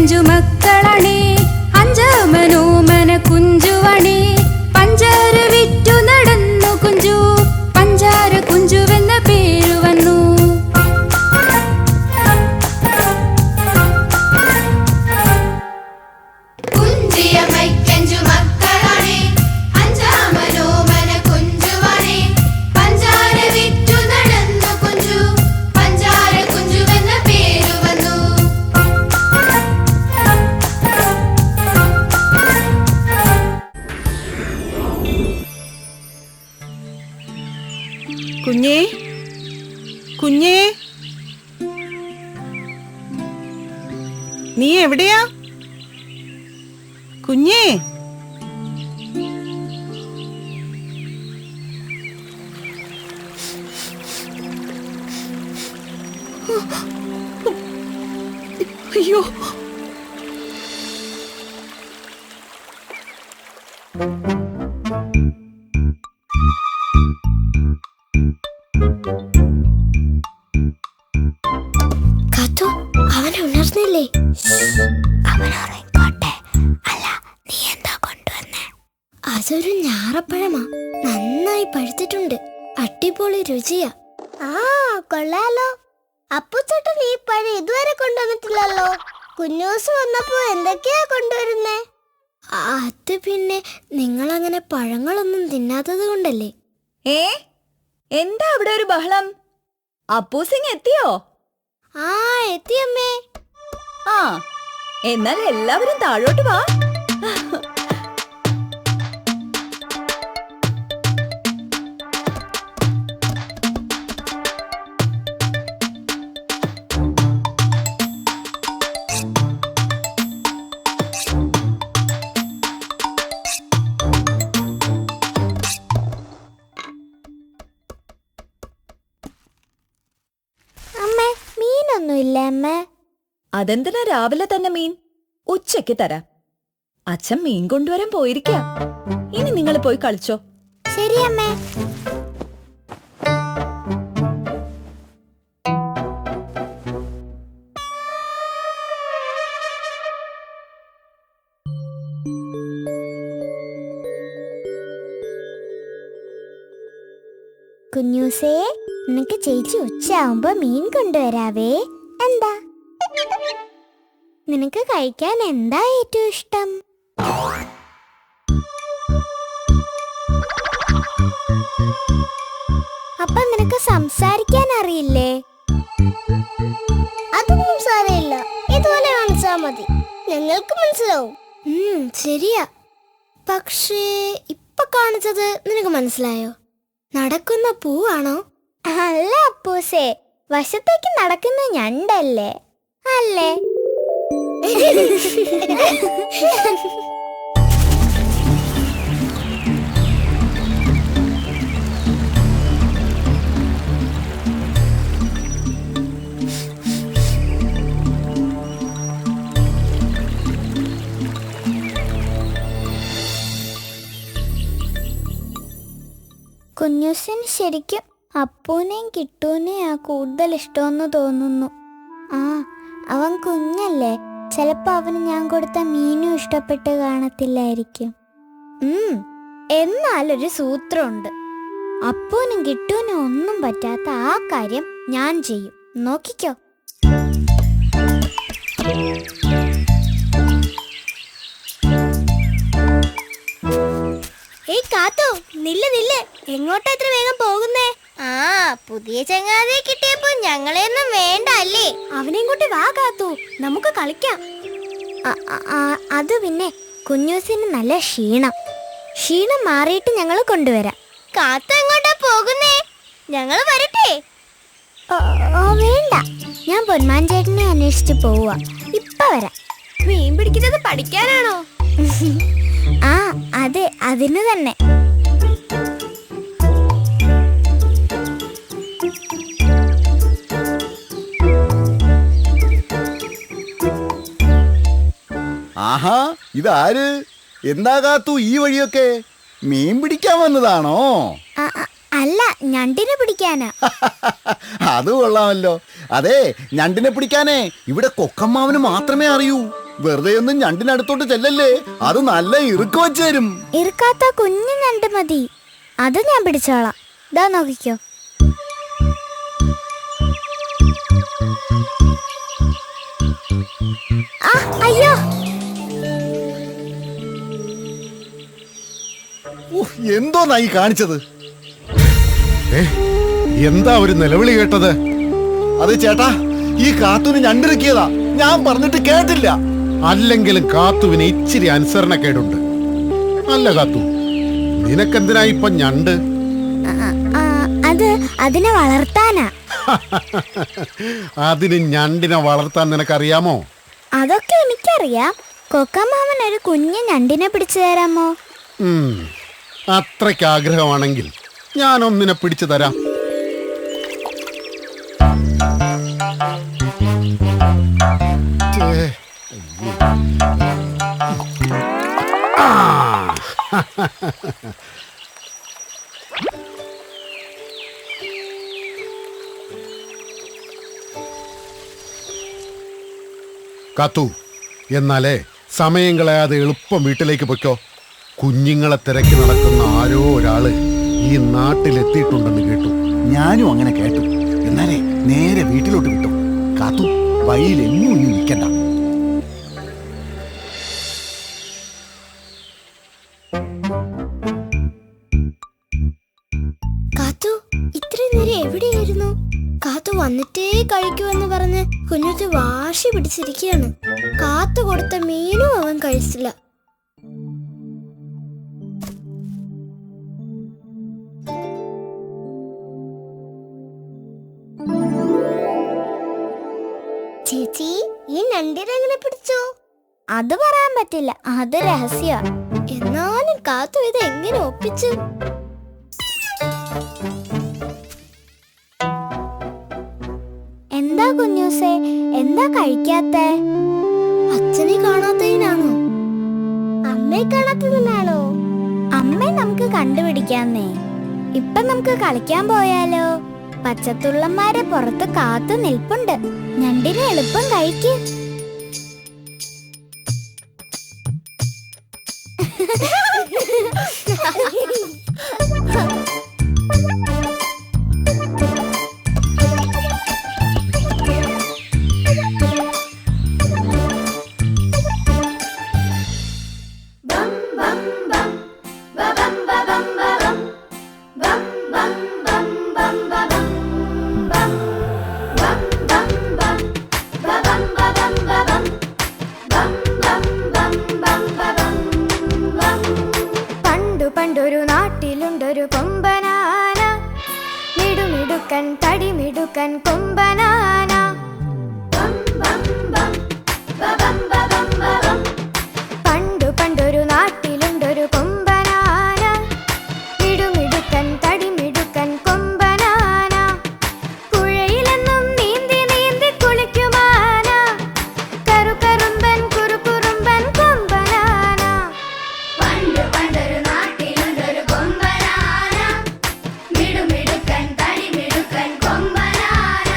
കുഞ്ഞിയമ്മയ്ക്കഞ്ചു മക്കളാണേ, അഞ്ചാമനോമന കുഞ്ചുവാണേ. പഞ്ചാര വിറ്റു നടന്നു കുഞ്ചു, പഞ്ചാര കുഞ്ചുവെന്ന പേരു വന്നു. കുഞ്ഞേ, കുഞ്ഞേ, നീ എവിടെയാ കുഞ്ഞേ? അയ്യോ, അവനെ ഉണർന്നില്ലേ? അവനുറങ്ങിക്കോട്ടെ. അല്ല, നീ എന്താ കൊണ്ടുവന്നേ? അതൊരു ഞാറപ്പഴമാ, നന്നായി പഴുത്തിട്ടുണ്ട്. അടിപൊളി രുചിയാ. ആ, കൊള്ളാലോ. അപ്പുച്ചേട്ടൻ ഈ പഴം ഇതുവരെ കൊണ്ടുവന്നിട്ടില്ലല്ലോ. കുഞ്ഞൂസ് വന്നപ്പോ എന്തൊക്കെയാ കൊണ്ടുവരുന്നേ? അത് പിന്നെ നിങ്ങളങ്ങനെ പഴങ്ങളൊന്നും തിന്നാത്തത് കൊണ്ടല്ലേ. എന്താ അവിടെ ഒരു ബഹളം? അപ്പൂസിങ് എത്തിയോ? ആ, എത്തിയമ്മേ. ആ, എന്നാൽ എല്ലാവരും താഴോട്ട് വാ. അതെന്തിനാ രാവിലെ തന്നെ മീൻ? ഉച്ചയ്ക്ക് തരാം. അച്ഛൻ മീൻ കൊണ്ടുവരാൻ പോയിരിക്കാം. ഇനി നിങ്ങൾ പോയി കളിച്ചോ. ശരി അമ്മേ. കുഞ്ഞൂസേ, നിനക്ക് ചേച്ചി ഉച്ചയാവുമ്പോ മീൻ കൊണ്ടുവരാവേ. എന്താ? നിനക്ക് കഴിക്കാൻ എന്താ ഏറ്റവും ഇഷ്ടം? അപ്പൊ നിനക്ക് സംസാരിക്കാൻ അറിയില്ലേ? അതൊന്നും സാരമില്ല, ഇതുപോലെ കാണിച്ചാ മതി, ഞങ്ങൾക്ക് മനസ്സിലാവും. ശരിയാ. പക്ഷേ ഇപ്പൊ കാണിച്ചത് നിനക്ക് മനസ്സിലായോ? നടക്കുന്ന പൂവാണോ? അല്ല അപ്പൂസേ, വശത്തേക്ക് നടക്കുന്ന ഞണ്ടല്ലേ? അല്ലേ? കുഞ്ഞൂസിന് ശരിക്കും അപ്പൂനെയും കിട്ടൂനെയാ കൂടുതൽ ഇഷ്ടമെന്ന് തോന്നുന്നു. ആ, അവൻ കുഞ്ഞല്ലേ, ചിലപ്പോ അവന് ഞാൻ കൊടുത്ത മീനും ഇഷ്ടപ്പെട്ട് കാണത്തില്ലായിരിക്കും. എന്നാലൊരു സൂത്രമുണ്ട്. അപ്പൂനും കിട്ടൂനും ഒന്നും പറ്റാത്ത ആ കാര്യം ഞാൻ ചെയ്യും. നോക്കിക്കോ. ഏയ് കാത്തു, നില്ല് നില്ല്, എങ്ങോട്ടാ ഇത്ര വേഗം പോകുന്നേ? ആ, പുതിയ ചങ്ങാതിയെ കിട്ടിയപ്പോ ഞങ്ങളെയൊന്നും വേണ്ട അല്ലേ? അവനെയും കൂട്ടി വാ കാത്തു, നമുക്ക് കളിക്കാം. അത് പിന്നെ കുഞ്ഞൂസിന് നല്ല ക്ഷീണം മാറിയിട്ട് ഞങ്ങൾ കൊണ്ടുവരാം. കാത്തു എങ്ങോട്ടാ പോകുന്നേ? ഞങ്ങൾ വരട്ടെ? വേണ്ട, ഞാൻ പൊന്മാൻ ചേട്ടനെ അന്വേഷിച്ച് പോവാ. ഇപ്പൊ വരാം. മീൻ പിടിക്കുന്നത് പഠിക്കാനാണോ? ആ, അതെ, അതിന് തന്നെ. ആഹാ, ഇതാര്? എന്താ കാത്തു ഈ വഴിയൊക്കെ? മീൻ പിടിക്കാൻ വന്നതാണോ? അല്ല, ഞണ്ടിനെ പിടിക്കാനാ. അത് കൊള്ളാമല്ലോ. അതെ, ഞണ്ടിനെ പിടിക്കാനേ ഇവിടെ കൊക്കമ്മാവന് മാത്രമേ അറിയൂ. വെറുതെ ഒന്നും ഞണ്ടിനടുത്തോട്ട് ചെല്ലല്ലേ, അത് നല്ല ഇറുക്ക് വെച്ച് തരും. ഇറുക്കാത്ത കുഞ്ഞു ഞണ്ട് മതി, അത് ഞാൻ പിടിച്ചോളാം. ഇതാ നോക്കിക്കോ. ആ, അയ്യോ, എന്തോന്നായി കാണിച്ചത്? എന്താ ഒരു നിലവിളി കേട്ടത്? അത് ചേട്ടാ, ഈ കാത്തൂന് ഞണ്ടിറക്കിയതാ, ഞാൻ പറഞ്ഞിട്ട് കേട്ടില്ല. അല്ലെങ്കിലും കാത്തുവിന് ഇച്ചിരി അനുസരണക്കേടുണ്ട്. അല്ല കാത്തു, നിനക്കെന്തിനാ ഇപ്പൊ ഞണ്ട്? അത് അതിനെ വളർത്താനാ. അതിന് ഞണ്ടിനെ വളർത്താൻ നിനക്കറിയാമോ? അതൊക്കെ എനിക്കറിയാം. കൊക്കമാമൻ ഒരു കുഞ്ഞു ഞണ്ടിനെ പിടിച്ചു തരാമോ? അത്രയ്ക്ക് ആഗ്രഹമാണെങ്കിൽ ഞാനൊന്നിനെ പിടിച്ചു തരാം. കാത്തു, എന്നാലേ സമയം കളയാതെ എളുപ്പം വീട്ടിലേക്ക് പൊയ്ക്കോ. കുഞ്ഞുങ്ങളെ തിരക്കി നടക്കുന്ന ആരോ ഒരാള് ഈ നാട്ടിലെത്തിയിട്ടുണ്ടെന്ന് കേട്ടു. ഞാനും അങ്ങനെ കേട്ടു. എന്നാലേ നേരെ വീട്ടിലോട്ട് വിട്ടു. കാത്തു, വഴിയിൽ എങ്ങും ഇനി നിൽക്കണ്ട. കാത്തു, ഇത്രയും നേരം എവിടെയായിരുന്നു? കാത്തു വന്നിട്ടേ കഴിക്കുമെന്ന് പറഞ്ഞ് കുഞ്ഞുത്തി വാശി പിടിച്ചിരിക്കുകയാണ്. കാത്തു കൊടുത്ത മീനും അവൻ കഴിച്ചില്ല. ചേച്ചി, ഈ ഞണ്ടിനെങ്ങനെ പിടിച്ചോ? അത് പറയാൻ പറ്റില്ല, അത് രഹസ്യ. എന്നാലും കാത്തു ഇത് എങ്ങനെ ഒപ്പിച്ചു? എന്താ കുഞ്ഞൂസേ, എന്താ കഴിക്കാത്തെ? അച്ഛനെ കാണാത്തതിനാണോ? അമ്മയെ കാണാത്തതിനാണോ? അമ്മയെ നമുക്ക് കണ്ടുപിടിക്കാന്നേ. ഇപ്പൊ നമുക്ക് കളിക്കാൻ പോയാലോ? പച്ചത്തുള്ളന്മാരെ പുറത്ത് കാത്തു നിൽപ്പുണ്ട്. ഞണ്ടിനെ എളുപ്പം കഴിക്ക്. പണ്ടൊരു നാട്ടിലുണ്ടൊരു കൊമ്പനാന, മിടുമിടുക്കൻ തടിമിടുക്കൻ കൊമ്പനാന. പണ്ടൊരു നാട്ടിലുണ്ടൊരു കൊമ്പനാന, മിടുമിടുക്കൻ തടിമിടുക്കൻ കൊമ്പനാന. പുഴയിലെന്നും നീന്തി നീന്തി കുളിക്കുമാന, കറുകറുമ്പൻ കുറുകുറുമ്പൻ കൊമ്പനാന. പണ്ടൊരു നാട്ടിലുണ്ടൊരു കൊമ്പനാന, മിടുമിടുക്കൻ തടിമിടുക്കൻ കൊമ്പനാന.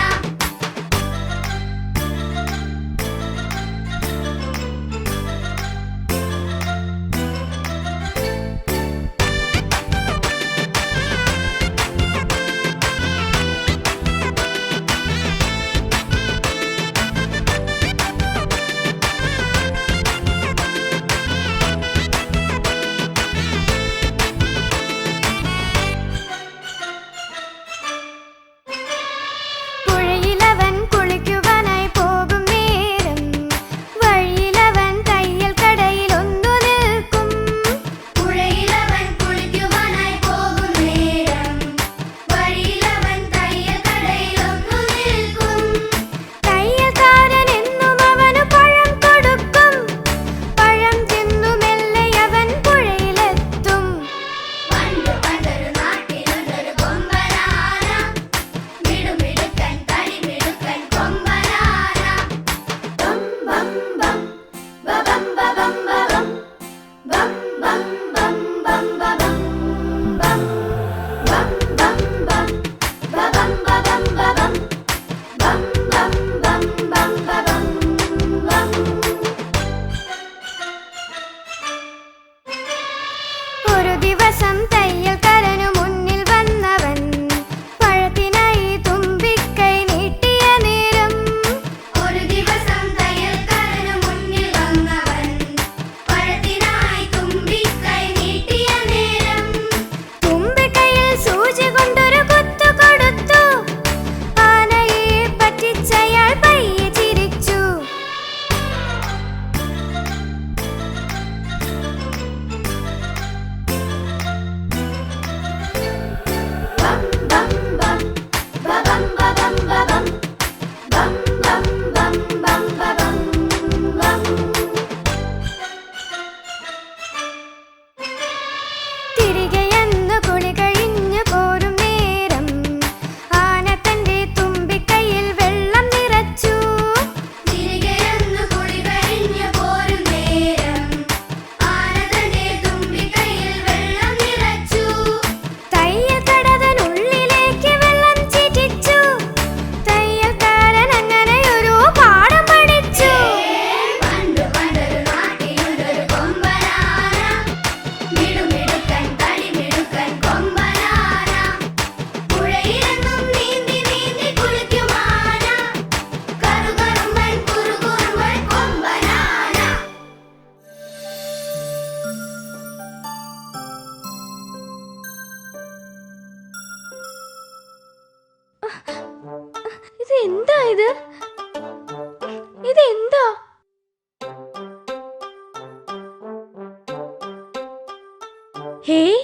ഹേയ്,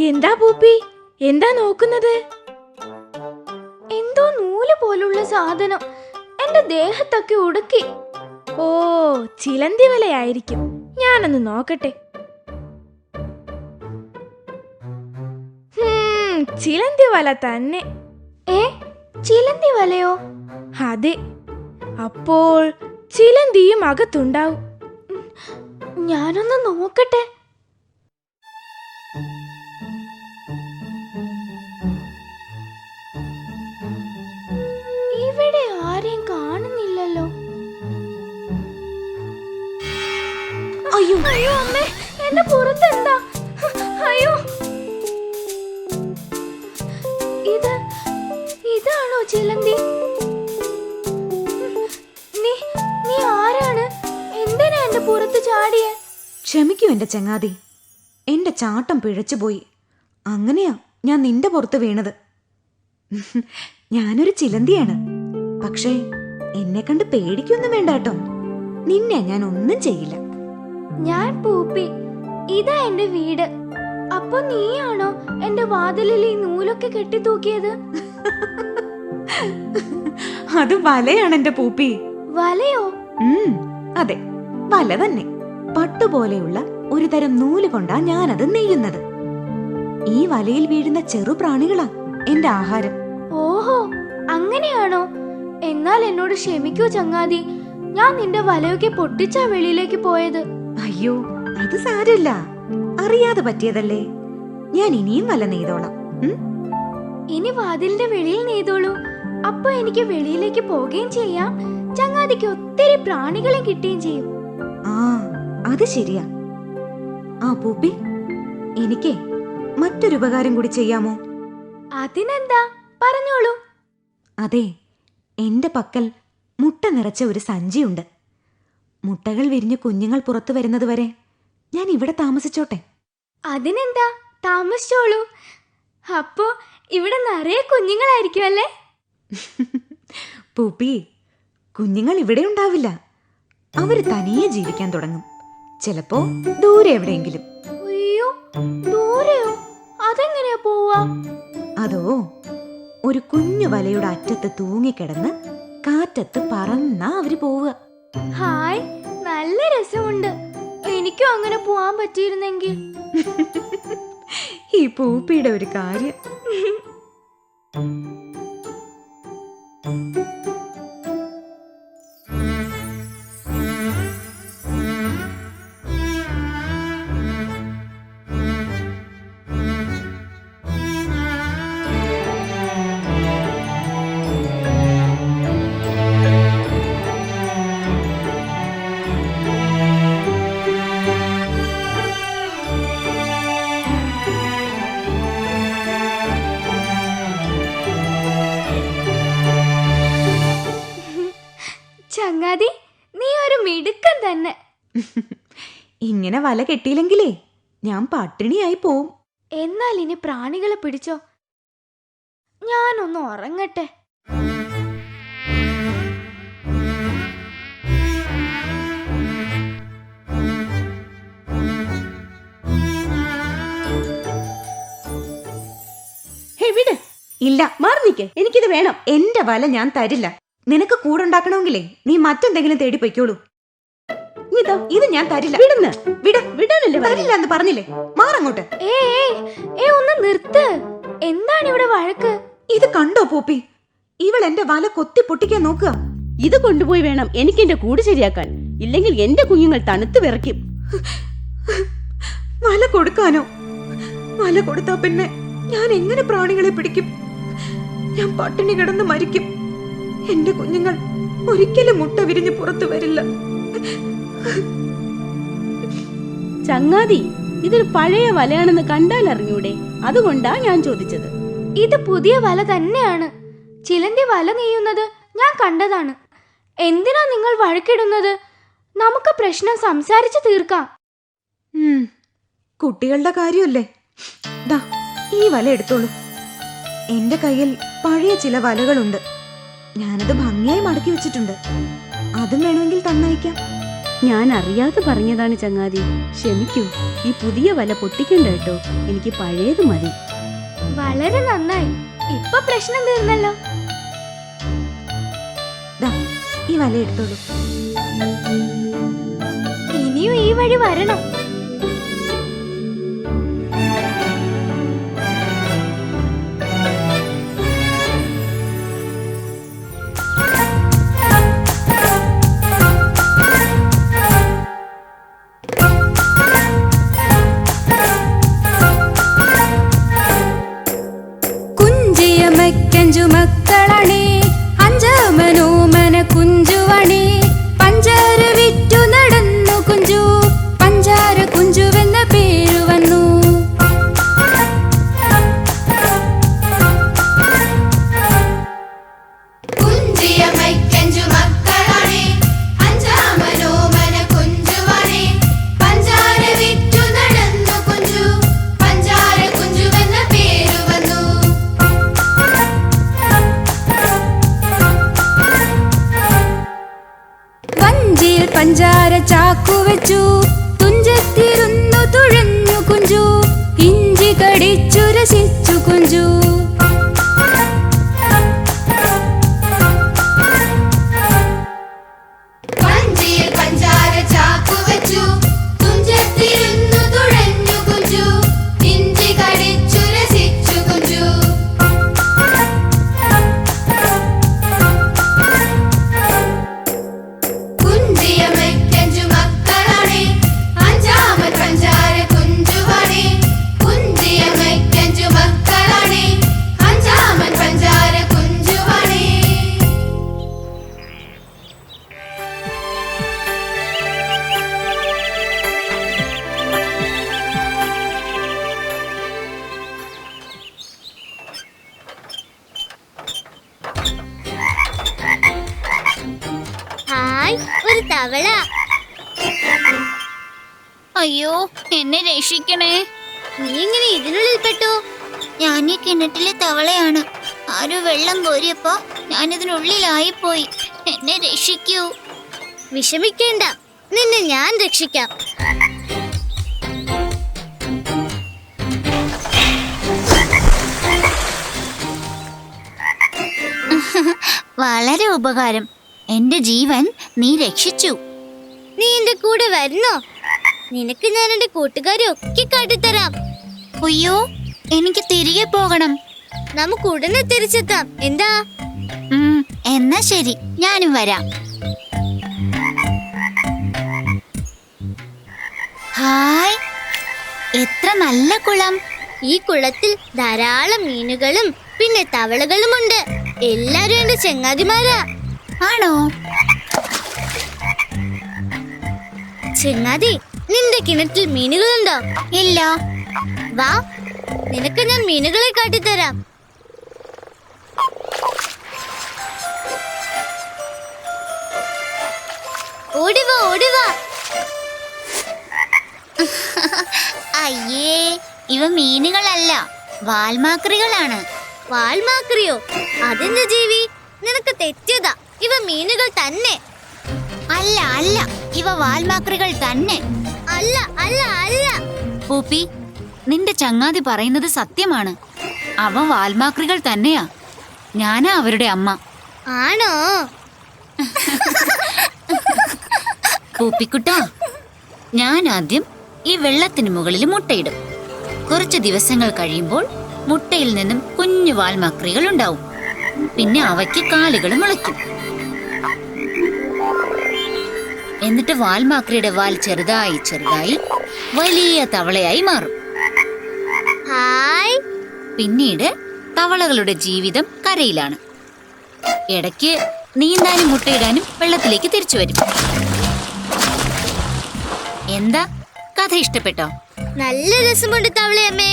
എന്താ പൂപ്പി, എന്താ നോക്കുന്നത്? എന്തോ നൂല് പോലുള്ള സാധനം എന്റെ ദേഹത്തൊക്കെ ഉടുക്കി. ഓ, ചിലന്തി വലയായിരിക്കും. ഞാനൊന്ന് നോക്കട്ടെ. ചിലന്തി വല തന്നെ. ചിലന്തി വലയോ? അതെ, അപ്പോൾ ചിലന്തിയും അകത്തുണ്ടാവും. ഞാനൊന്ന് നോക്കട്ടെ. ഇവിടെ ആരെയും കാണുന്നില്ലല്ലോ. അയ്യോ അയ്യോ അമ്മേ, എന്റെ പുറത്ത് എന്താ? അയ്യോ, ഇതാണോ ചിലന്തി? നീ ആരാണ്? എന്തിനാ എന്റെ പുറത്ത് ചാടിയേ? ക്ഷമിക്കൂ എന്റെ ചങ്ങാതി, എന്റെ ചാട്ടം പിഴച്ചുപോയി. അങ്ങനെയാ ഞാൻ നിന്റെ പുറത്ത് വീണത്. ഞാനൊരു ചിലന്തിയാണ്. പക്ഷേ എന്നെ കണ്ട് പേടിക്കൊന്നും വേണ്ട കേട്ടോ. നിന്നെ ഞാൻ ഒന്നും ചെയ്യില്ല. ഞാൻ പൂപ്പി, ഇതാ എന്റെ വീട്. അപ്പൊ നീയാണോ എന്റെ വാതിലിൽ ഈ നൂലൊക്കെ കെട്ടിത്തൂക്കിയത്? അത് വലയാണ് എന്റെ പൂപ്പി. വലയോ? അതെ, വല തന്നെ. പട്ടുപോലെയുള്ള ഒരു തരം നൂല് കൊണ്ടാ ഞാനത് നെയ്യുന്നത്. ഈ വലയിൽ വീഴുന്ന ചെറു പ്രാണികളാ എന്റെ ആഹാരം. ഓഹോ, അങ്ങനെയാണോ? എന്നാൽ എന്നോട് ക്ഷമിക്കൂ ചങ്ങാതി, ഞാൻ നിന്റെ വലയൊക്കെ പൊട്ടിച്ചാ വെളിയിലേക്ക് പോയത്. അയ്യോ, അത് സാരമില്ല, അറിയാതെ പറ്റിയതല്ലേ. ഞാൻ ഇനിയും വല നെയ്തോളാം. ഇനി വാതിലിന്റെ വെളിയിൽ നെയ്തോളൂ. അപ്പൊ എനിക്ക് വെളിയിലേക്ക് പോവുകയും ചെയ്യാം, ചങ്ങാതിക്ക് ഒത്തിരി പ്രാണികളെ കിട്ടുകയും ചെയ്യും. ആ, അത് ശരിയാ. ആ പൂപ്പി, എനിക്ക് മറ്റൊരു ഉപകാരം കൂടി ചെയ്യാമോ? അതിനെന്താ, പറഞ്ഞോളൂ. അതെ, എന്റെ പക്കൽ മുട്ട നിറച്ച ഒരു സഞ്ചിയുണ്ട്. മുട്ടകൾ വിരിഞ്ഞ് കുഞ്ഞുങ്ങൾ പുറത്തു വരുന്നത് വരെ ഞാൻ ഇവിടെ താമസിച്ചോട്ടെ. അതിനെന്താ, താമസിച്ചോളൂ. അപ്പോ ഇവിടെ നിറയെ കുഞ്ഞുങ്ങളായിരിക്കും അല്ലേ? പൂപ്പി, കുഞ്ഞുങ്ങൾ ഇവിടെ ഉണ്ടാവില്ല. അവര് തനിയെ ജീവിക്കാൻ തുടങ്ങും. ചിലപ്പോ ദൂരെ എവിടെയെങ്കിലും. അയ്യോ, ദൂരെയോ? അതെങ്ങനെയാ പോവാ? അതോ, ഒരു കുഞ്ഞു വലയുടെ അറ്റത്ത് തൂങ്ങിക്കിടന്ന് കാറ്റത്ത് പറന്നാ അവര് പോവുക. ഹായ്, നല്ല രസമുണ്ട്. എനിക്കും അങ്ങനെ പോവാൻ പറ്റിയിരുന്നെങ്കിൽ. ഈ പൂപ്പിയുടെ ഒരു കാര്യം. ചങ്ങാതി, നീ ഒരു മിടുക്കൻ തന്നെ. ഇങ്ങനെ വല കെട്ടിയില്ലെങ്കിലേ ഞാൻ പട്ടിണിയായി പോവും. എന്നാൽ ഇനി പ്രാണികളെ പിടിച്ചോ, ഞാനൊന്ന് ഉറങ്ങട്ടെ. ഇല്ല, മാറി നിൽക്ക്, എനിക്കിത് വേണം. എന്റെ വല ഞാൻ തരില്ല. നിനക്ക് കൂടുണ്ടാക്കണമെങ്കിലേ നീ മറ്റെന്തെങ്കിലും തേടി പൊയ്ക്കോളൂ. ഇത് ഞാൻ തരില്ല. വിടാനല്ലേ തരില്ല എന്ന് പറഞ്ഞില്ലേ? മാറങ്ങോട്ട്. ഒന്ന് നിർത്ത്. എന്താണ് ഇവിടെ വഴക്ക്? ഇത് കണ്ടോ പൂപ്പി, ഇവൾ എന്റെ വല കൊത്തി പൊട്ടിക്കാൻ നോക്കുക. ഇത് കൊണ്ടുപോയി വേണം എനിക്ക് എന്റെ കൂട് ശരിയാക്കാൻ, ഇല്ലെങ്കിൽ എന്റെ കുഞ്ഞുങ്ങൾ തണുത്ത് വിറയ്ക്കും. വല കൊടുക്കാനോ? വല കൊടുത്താ പിന്നെ ഞാൻ എങ്ങനെ പ്രാണികളെ പിടിക്കും? ഞാൻ പട്ടിണി കിടന്ന് മരിക്കും. എന്റെ കുഞ്ഞുങ്ങൾ ഒരിക്കലും മുട്ട വിരിഞ്ഞ് പുറത്തു വരില്ല. ചങ്ങാതി, ഇതൊരു പഴയ വലയാണെന്ന് കണ്ടാൽ അറിഞ്ഞൂടെ? അതുകൊണ്ടാ ഞാൻ ചോദിച്ചത്. ഇത് പുതിയ വല തന്നെയാണ്. ചിലന്തി വല നെയ്യുന്നത് ഞാൻ കണ്ടതാണ്. എന്തിനാ നിങ്ങൾ വഴക്കിടുന്നത്? നമുക്ക് പ്രശ്നം സംസാരിച്ച് തീർക്കാം. കുട്ടികളുടെ കാര്യമല്ലേ? ദാ, ഈ വല എടുത്തോളൂ. എന്റെ കയ്യിൽ പഴയ ചില വലകളുണ്ട്. ഞാനത് ഭംഗിയായി മടക്കി വെച്ചിട്ടുണ്ട്. അതും വേണമെങ്കിൽ തന്നയക്കാം. ഞാൻ അറിയാതെ പറഞ്ഞതാണ് ചങ്ങാതി, ക്ഷമിക്കൂ. ഈ പുതിയ വല പൊട്ടിക്കണ്ട കേട്ടോ, എനിക്ക് പഴയത് മതി. വളരെ നന്നായി, ഇപ്പൊ പ്രശ്നം തീർന്നല്ലോ. ദാ, ഈ വല എടുത്തോളൂ. ഇനിയും ഈ വഴി വരണം. കുഞ്ചിയമയ്ക്കഞ്ചു മക്കളണേ, അഞ്ചാമനോമന കുഞ്ചുവണേ. പഞ്ചാര വിറ്റു നടന്നു കുഞ്ചു, പഞ്ചാര കുഞ്ചുവെന്ന പേരു വന്നു. കുഞ്ചിയമയ്ക്കഞ്ചു മക്കളണേ, അഞ്ചാമനോമന കുഞ്ചുവണേ. പഞ്ചാര വിറ്റു നടന്നു കുഞ്ചു, പഞ്ചാര കുഞ്ചുവെന്ന പേരു വന്നു. വഞ്ചിയിൽ പഞ്ചാര ചാക്കു വെച്ചു, തുഞ്ചത്തിരുന്നു തുഴഞ്ഞു കുഞ്ചു, ഇഞ്ചി കടിച്ചു രസിച്ചു കുഞ്ചു. വഞ്ചിയിൽ പഞ്ചാര ചാക്കു വെച്ചു, തുഞ്ചത്തിരുന്നു തുഴഞ്ഞു കുഞ്ചു, ഇഞ്ചി കടിച്ചു രസിച്ചു കുഞ്ചു. കുഞ്ചിയമയ്ക്കഞ്ചു മക്കളാണേ, അഞ്ചാമൻ പഞ്ചാര കുഞ്ചുവാണേ. കുഞ്ചിയമയ്ക്കഞ്ചു മക്കളാണേ, അഞ്ചാമൻ പഞ്ചാര കുഞ്ചുവാണേ. ഹായ്, ഒരു തവള. അയ്യോ, എന്നെ രക്ഷിക്കണേ. നീ ഇങ്ങനെ ഇതിനുള്ളിൽ പെട്ടു? ഞാൻ ഈ കിണറ്റിലെ തവളയാണ്. ആരോ വെള്ളം കോരിയപ്പോ ഞാനിതിനുള്ളിലായിപ്പോയി. എന്നെ രക്ഷിക്കൂ. വിഷമിക്കേണ്ട, നിന്നെ ഞാൻ രക്ഷിക്കാം. വളരെ ഉപകാരം. എന്റെ ജീവൻ നീ രക്ഷിച്ചു. നീ എന്റെ കൂടെ വരുന്നോ? നിനക്ക് ഞാൻ എന്റെ കൂട്ടുകാരെ ഒക്കെ കാട്ടിത്തരാം. അയ്യോ, എനിക്ക് തിരികെ പോകണം. നമുക്ക് ഉടനെ തിരിച്ചെത്താം. എന്താ? എന്നാ ശരി, ഞാനും വരാം. ഹായ്, എത്ര നല്ല കുളം. ഈ കുളത്തിൽ ധാരാളം മീനുകളും പിന്നെ തവളകളുമുണ്ട്. എല്ലാരും എന്റെ ചങ്ങാതിമാരാ. ആണോ? ചങ്ങാതി, നിന്റെ കിണറ്റിൽ മീനുകളുണ്ടോ? ഇല്ല. വാ, നിനക്ക് ഞാൻ മീനുകളെ കാട്ടിത്തരാം. ഓടിവാ, ഓടിവാ. അയ്യേ, ഇവ മീനുകളല്ല, വാൽമാക്രികളാണ്. വാൽമാക്രിയോ? അതെന്ത് ജീവി? നിനക്ക് തെറ്റിയതാ. ഇവ മീനുകൾ തന്നെ. അല്ല അല്ല, ഇവ വാൽമാക്രികൾ തന്നെ. അല്ല അല്ല അല്ല. പൂപ്പി, നിന്റെ ചങ്ങാതി പറയുന്നത് സത്യമാണ്. അവ വാൽമാക്രികൾ തന്നെയാ. ഞാനാ അവരുടെ അമ്മ. ആണോ? പൂപ്പിക്കുട്ടാ, ഞാൻ ആദ്യം ഈ വെള്ളത്തിന് മുകളിൽ മുട്ടയിടും. കുറച്ച് ദിവസങ്ങൾ കഴിയുമ്പോൾ മുട്ടയിൽ നിന്നും കുഞ്ഞു വാൽമാക്രികൾ ഉണ്ടാവും. പിന്നെ അവയ്ക്ക് കാലുകൾ മുളയ്ക്കും. എന്നിട്ട് വാൽമാക്രിയുടെ വാൽ ചെറുതായി ചെറുതായി വലിയ തവളയായി മാറും. ഹായ്. പിന്നീട് തവളകളുടെ ജീവിതം കരയിലാണ്. ഇടയ്ക്ക് നീന്താനും മുട്ടയിടാനും വെള്ളത്തിലേക്ക് തിരിച്ചു വരും. എന്താ, കഥ ഇഷ്ടപ്പെട്ടോ? നല്ല രസമുണ്ട് തവളയമ്മേ.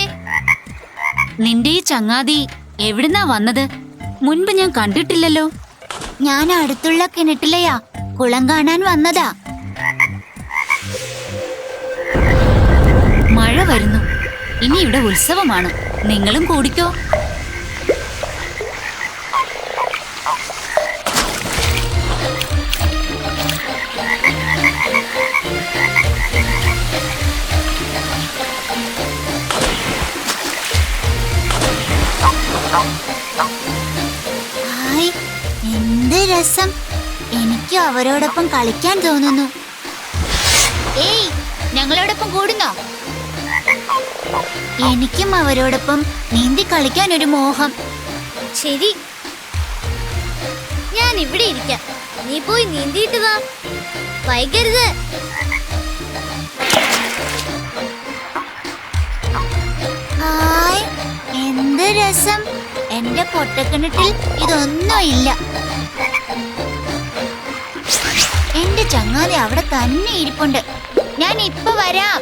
നിന്റെ ഈ ചങ്ങാതി എവിടുന്നാ വന്നത്? മുൻപ് ഞാൻ കണ്ടിട്ടില്ലല്ലോ. ഞാൻ അടുത്തുള്ള കിണറ്റിലെയാ, കുളം കാണാൻ വന്നതാ. മഴ വരുന്നു. ഇനി ഇവിടെ ഉത്സവമാണ്. നിങ്ങളും കൂടിക്കോ. ഹായ്, എന്ത് രസം! എനിക്ക് അവരോടൊപ്പം കളിക്കാൻ തോന്നുന്നു. ഏയ്, ഞങ്ങളോടൊപ്പം കൂടുന്നോ? എനിക്കും അവരോടൊപ്പം നീന്തി കളിക്കാൻ ഒരു മോഹം. ശരി, ഞാൻ ഇവിടെ ഇരിക്കാം. നീ പോയി നീന്തിയിട്ട് വാ, വൈകരുത്. ഹായ്, എന്ത് രസം! എന്റെ പൊട്ടക്കിണറ്റിൽ ഇതൊന്നും ഇല്ല. എന്റെ ചങ്ങാതി അവിടെ തന്നെ ഇരിപ്പുണ്ട്. ഞാൻ ഇപ്പൊ വരാം.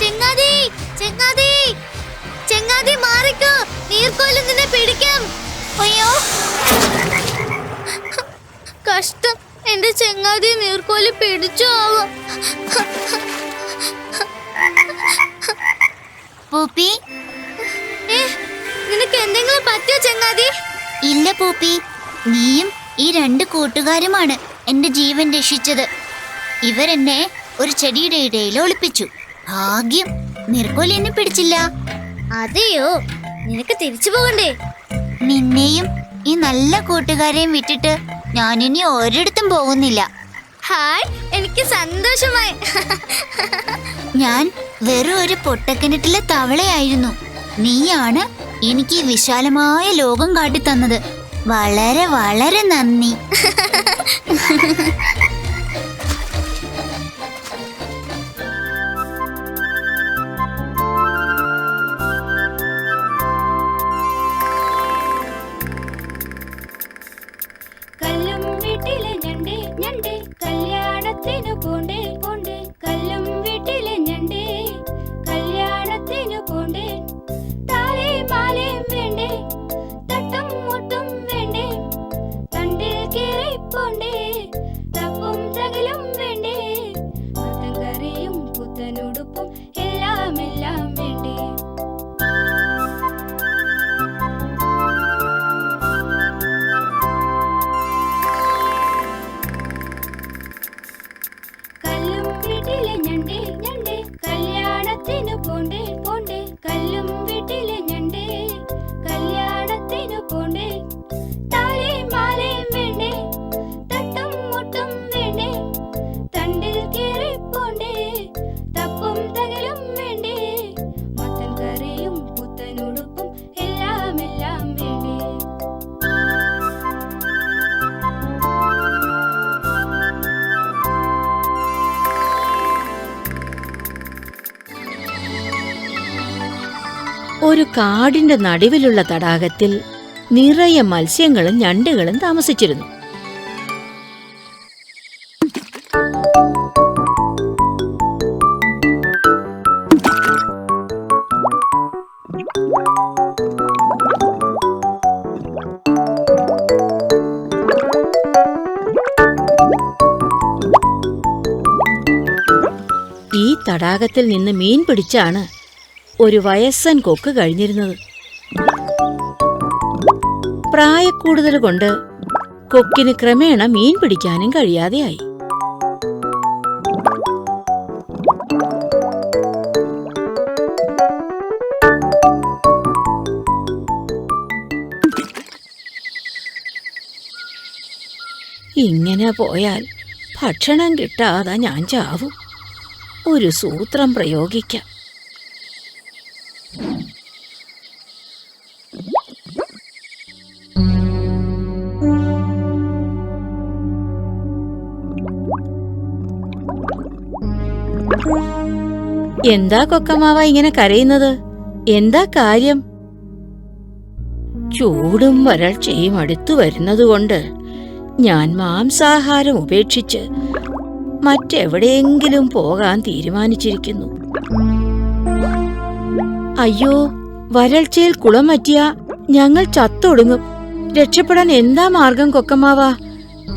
ചെങ്ങാതി, ചെങ്ങാതി, ചെങ്ങാതി മാറിക്കോ, നീർക്കോല് നിന്നെ പിടിക്കാം. അയ്യോ, കഷ്ടം, എന്റെ ചെങ്ങാതി നീർക്കോല് പിടിച്ചു ആവും. പൂപ്പി. നിനക്ക് എന്തെങ്കിലും പറ്റിയോ ചെങ്ങാതി? ഇല്ല പൂപ്പി, നീയും ഈ 2 കൂട്ടുകാരുമാണ് എന്റെ ജീവൻ രക്ഷിച്ചത്. ഇവരെന്നെ ഒരു ചെടിയുടെ ഇടയിൽ ഒളിപ്പിച്ചു. ഭാഗ്യം, നീർക്കോലി എന്നെ പിടിച്ചില്ല. അതെയോ, നിനക്ക് തിരിച്ചു പോകണ്ടേ? നിന്നെയും ഈ നല്ല കൂട്ടുകാരെയും വിട്ടിട്ട് ഞാനിനി ഒരിടത്തും പോകുന്നില്ല. ഹായ്, എനിക്ക് സന്തോഷമായി. ഞാൻ വെറും ഒരു പൊട്ടക്കിണറ്റിലെ തവളയായിരുന്നു. നീയാണ് എനിക്ക് ഈ വിശാലമായ ലോകം കാട്ടിത്തന്നത്. വളരെ വളരെ നന്ദി. കല്ലും വീട്ടിലെ ഞണ്ടേ ഞണ്ടേ കല്യാണത്തിനു പോണ്ടേ പോണ്ടേ. കല്ലും വീട്ടിലെ ഞണ്ടേ കല്യാണത്തിനു പോണ്ടേ. താലേ മാലയും വേണ്ടേ, തട്ടും മുട്ടും വേണ്ടേ, തണ്ടിൽ കേറി പോണ്ടേ, തപ്പും തകലും വേണ്ടേ, മത്തൻ കറിയും പുത്തനുടുപ്പും എല്ലാം എല്ലാം വേണ്ടേ. കല്ലും വീട്ടിലെ ഞണ്ടേ ഞണ്ടേ കല്യാണത്തിനു പോണ്ടേ പോണ്ടേ. കല്ലും വീട്ടിലെ ഞണ്ടേ കല്യാണത്തിനു പോണ്ടേ. താലേ മാലയും വേണ്ടേ, തട്ടും മുട്ടും വേണ്ടേ, തണ്ടിൽ കേറി പോണ്ടേ, തപ്പും തകലും വേണ്ടേ, മത്തൻ കറിയും പുത്തനുടുപ്പും എല്ലാം എല്ലാം വേണ്ടേ. ഒരു കാടിന്റെ നടുവിലുള്ള തടാകത്തിൽ നിറയെ മത്സ്യങ്ങളും ഞണ്ടുകളും താമസിച്ചിരുന്നു. ഈ തടാകത്തിൽ നിന്ന് മീൻ പിടിച്ചാണ് ഒരു വയസ്സൻ കൊക്ക് കഴിഞ്ഞിരുന്നത്. പ്രായക്കൂടുതൽ കൊണ്ട് കൊക്കിന് ക്രമേണ മീൻ പിടിക്കാനും കഴിയാതെയായി. ഇങ്ങനെ പോയാൽ ഭക്ഷണം കിട്ടാതെ ഞാൻ ചാവും. ഒരു സൂത്രം പ്രയോഗിക്കാം. എന്താ കൊക്കമാവ ഇങ്ങനെ കരയുന്നത്? എന്താ കാര്യം? ചൂടും വരൾച്ചയും അടുത്തു വരുന്നതുകൊണ്ട് ഞാൻ മാംസാഹാരം ഉപേക്ഷിച്ച് മറ്റെവിടെയെങ്കിലും പോകാൻ തീരുമാനിച്ചിരിക്കുന്നു. അയ്യോ, വരൾച്ചയിൽ കുളം വറ്റിയ ഞങ്ങൾ ചത്തൊടുങ്ങും. രക്ഷപ്പെടാൻ എന്താ മാർഗം കൊക്കമാവ?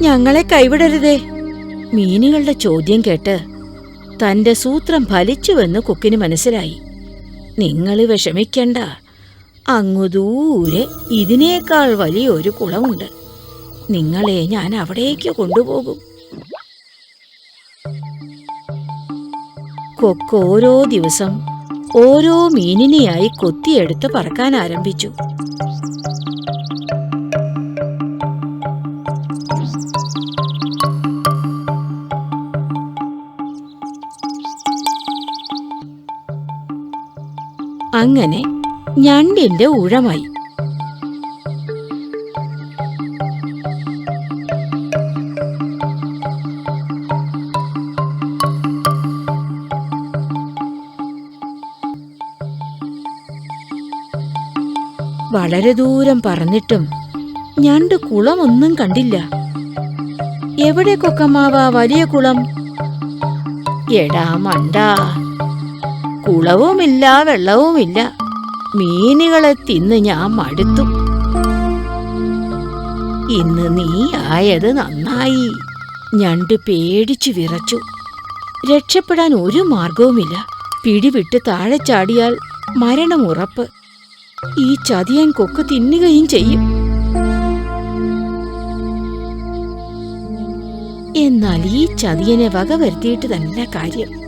ഞങ്ങളെ കൈവിടരുതേ. മീനുകളുടെ ചോദ്യം കേട്ട് തന്റെ സൂത്രം ഫലിച്ചുവെന്ന് കൊക്കിന് മനസ്സിലായി. നിങ്ങൾ വിഷമിക്കണ്ട, അങ്ങു ദൂരെ ഇതിനേക്കാൾ വലിയൊരു കുളമുണ്ട്. നിങ്ങളെ ഞാൻ അവിടേക്ക് കൊണ്ടുപോകും. കൊക്ക് ഓരോ ദിവസം ഓരോ മീനിനെയായി കൊത്തിയെടുത്ത് പറക്കാൻ ആരംഭിച്ചു. അങ്ങനെ ഞണ്ടിന്റെ ഊഴമായി. വളരെ ദൂരം പറന്നിട്ടും ഞണ്ട് കുളമൊന്നും കണ്ടില്ല. എവിടെ കൊക്കമ്മാവാ വലിയ കുളം? എടാ മണ്ടാ, കുളവുമില്ല വെള്ളവുമില്ല. മീനുകളെ തിന്ന് ഞാൻ മടുത്തു. ഇന്ന് നീ ആയത് നന്നായി. ഞണ്ട് പേടിച്ചു വിറച്ചു. രക്ഷപ്പെടാൻ ഒരു മാർഗവുമില്ല. പിടിവിട്ട് താഴെ ചാടിയാൽ മരണം ഉറപ്പ്. ഈ ചതിയൻ കൊക്ക് തിന്നുകയും ചെയ്യും. എന്നാൽ ഈ ചതിയനെ വകവരുത്തിയിട്ട് തന്നെ കാര്യം.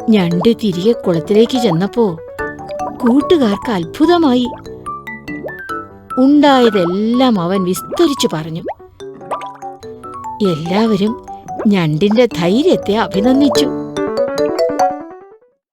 ഞണ്ട് തിരികെ കുളത്തിലേക്ക് ചെന്നപ്പോ കൂട്ടുകാർക്ക് അത്ഭുതമായി. ഉണ്ടായതെല്ലാം അവൻ വിസ്തരിച്ചു പറഞ്ഞു. എല്ലാവരും ഞണ്ടിന്റെ ധൈര്യത്തെ അഭിനന്ദിച്ചു.